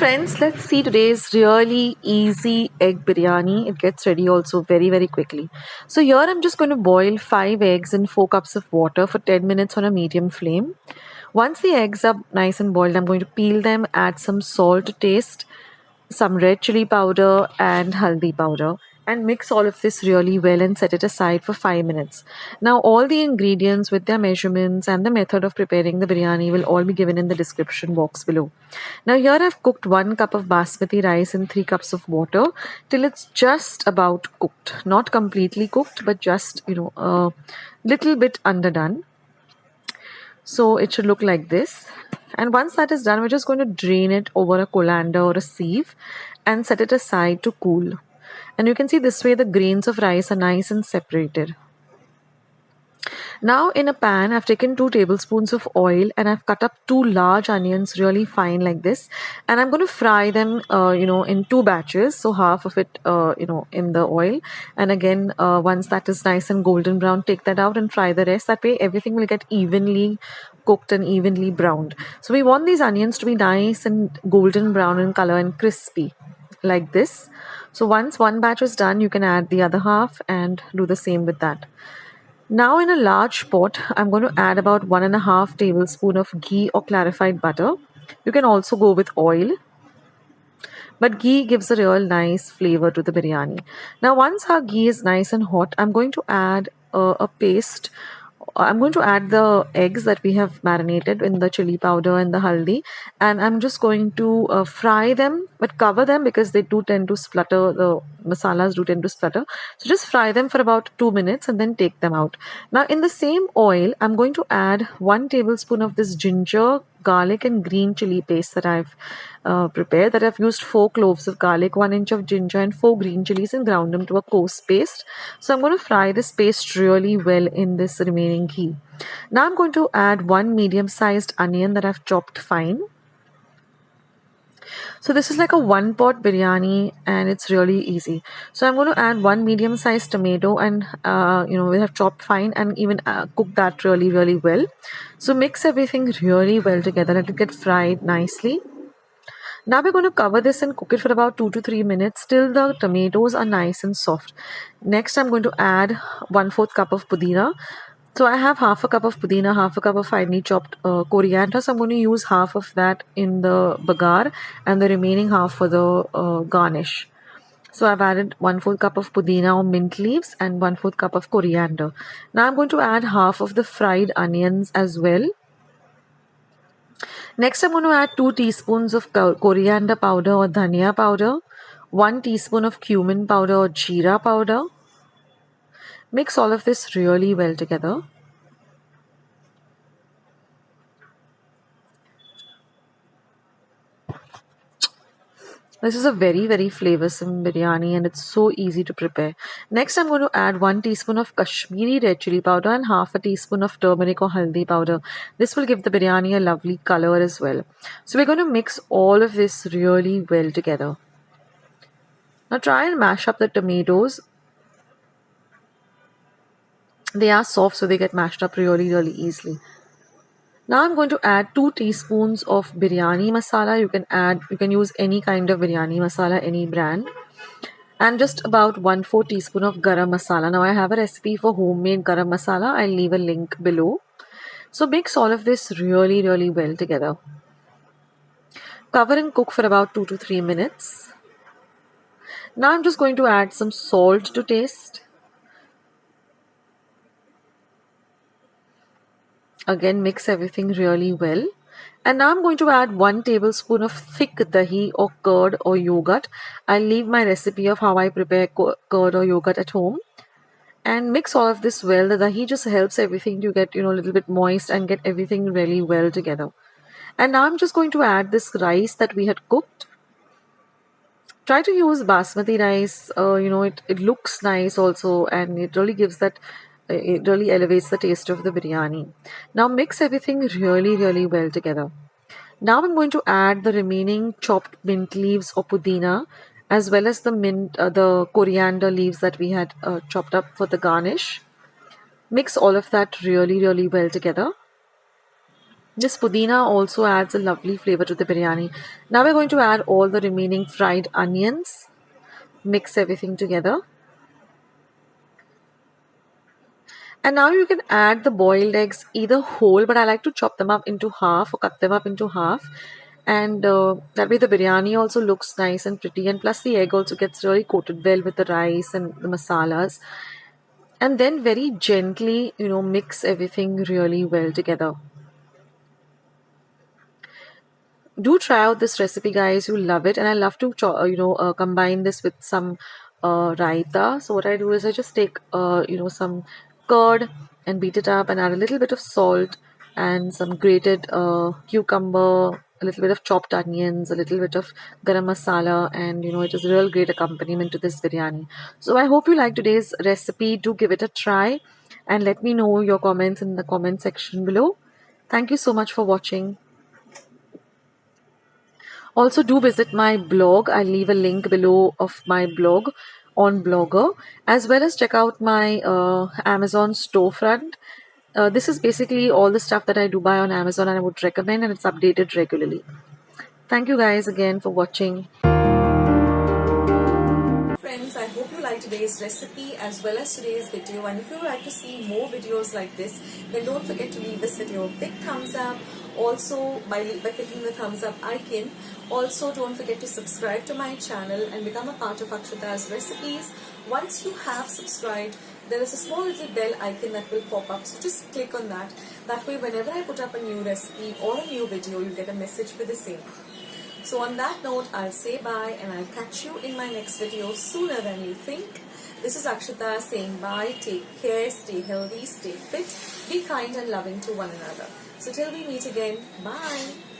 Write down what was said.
friends, let's see today's really easy egg biryani. It gets ready also very quickly. So here I'm just going to boil 5 eggs in 4 cups of water for 10 minutes on a medium flame. Once the eggs are nice and boiled, I'm going to peel them, add some salt to taste, some red chili powder and haldi powder, and mix all of this really well and set it aside for 5 minutes. Now all the ingredients with their measurements and the method of preparing the biryani will all be given in the description box below. Now here I've cooked 1 cup of basmati rice in 3 cups of water till it's just about cooked. Not completely cooked, but just a little bit underdone. So it should look like this. And once that is done, we're just going to drain it over a colander or a sieve and set it aside to cool. And you can see this way the grains of rice are nice and separated. Now in a pan, I've taken 2 tablespoons of oil and I've cut up 2 large onions really fine like this. And I'm going to fry them, in 2 batches. So half of it, in the oil. And again, once that is nice and golden brown, take that out and fry the rest. That way everything will get evenly cooked and evenly browned. So we want these onions to be nice and golden brown in color and crispy like this. So once one batch is done, you can add the other half and do the same with that. Now in a large pot, I'm going to add about 1.5 tablespoon of ghee or clarified butter. You can also go with oil, but ghee gives a real nice flavor to the biryani. Now once our ghee is nice and hot, I'm going to add a paste. I'm going to add the eggs that we have marinated in the chili powder and the haldi, and I'm just going to fry them, but cover them because they do tend to splutter. The masalas do tend to splutter. So just fry them for about 2 minutes and then take them out. Now in the same oil, I'm going to add 1 tablespoon of this ginger, garlic and green chili paste that I've prepared. That I've used 4 cloves of garlic, 1 inch of ginger and 4 green chilies and ground them to a coarse paste. So I'm going to fry this paste really well in this remaining ghee. Now I'm going to add 1 medium-sized onion that I've chopped fine. So this is like a 1-pot biryani and it's really easy. So I'm going to add 1 medium-sized tomato and we have chopped fine and even cook that really well. So mix everything really well together. Let it get fried nicely. Now we're going to cover this and cook it for about 2 to 3 minutes till the tomatoes are nice and soft. Next I'm going to add 1/4 cup of pudina. So I have half a cup of pudina, half a cup of finely chopped coriander. So I'm going to use half of that in the bagar and the remaining half for the garnish. So I've added 1/4 cup of pudina or mint leaves and 1/4 cup of coriander. Now I'm going to add half of the fried onions as well. Next I'm going to add 2 teaspoons of coriander powder or dhania powder, 1 teaspoon of cumin powder or jeera powder. Mix all of this really well together. This is a very flavoursome biryani and it's so easy to prepare. Next I'm going to add 1 teaspoon of Kashmiri red chili powder and half a teaspoon of turmeric or haldi powder. This will give the biryani a lovely color as well. So we're going to mix all of this really well together. Now try and mash up the tomatoes. They are soft, so they get mashed up really easily. Now I'm going to add 2 teaspoons of biryani masala. You can use any kind of biryani masala, any brand. And just about 1/4 teaspoon of garam masala. Now I have a recipe for homemade garam masala. I'll leave a link below. So mix all of this really well together. Cover and cook for about 2 to 3 minutes. Now I'm just going to add some salt to taste. Again, mix everything really well. And now I'm going to add 1 tablespoon of thick dahi or curd or yogurt. I'll leave my recipe of how I prepare curd or yogurt at home. And mix all of this well. The dahi just helps everything to get, a little bit moist and get everything really well together. And now I'm just going to add this rice that we had cooked. Try to use basmati rice. It looks nice also and it really gives that it really elevates the taste of the biryani. Now mix everything really well together. Now I'm going to add the remaining chopped mint leaves or pudina as well as the coriander leaves that we had chopped up for the garnish. Mix all of that really well together. This pudina also adds a lovely flavor to the biryani. Now we're going to add all the remaining fried onions. Mix everything together. And now you can add the boiled eggs either whole, but I like to chop them up into half or cut them up into half. And that way the biryani also looks nice and pretty. And plus the egg also gets really coated well with the rice and the masalas. And then very gently, mix everything really well together. Do try out this recipe, guys. You'll love it. And I love to combine this with some raita. So what I do is I just take some curd and beat it up and add a little bit of salt and some grated cucumber, a little bit of chopped onions, a little bit of garam masala, and it is a real great accompaniment to this biryani. So I hope you like today's recipe. Do give it a try and let me know your comments in the comment section below. Thank you so much for watching. Also, do visit my blog. I'll leave a link below of my blog on Blogger, as well as check out my Amazon storefront. This is basically all the stuff that I do buy on Amazon, and I would recommend, and it's updated regularly. Thank you guys again for watching. Friends, I hope you liked today's recipe as well as today's video, and if you would like to see more videos like this, then don't forget to leave this video a big thumbs up. Also, by clicking the thumbs up icon. Also, don't forget to subscribe to my channel and become a part of Akshata's recipes. Once you have subscribed, there is a small little bell icon that will pop up, so just click on that. That way, whenever I put up a new recipe or a new video, you get a message for the same. So on that note, I'll say bye and I'll catch you in my next video sooner than you think. This is Akshata saying bye, take care, stay healthy, stay fit, be kind and loving to one another. So till we meet again, bye.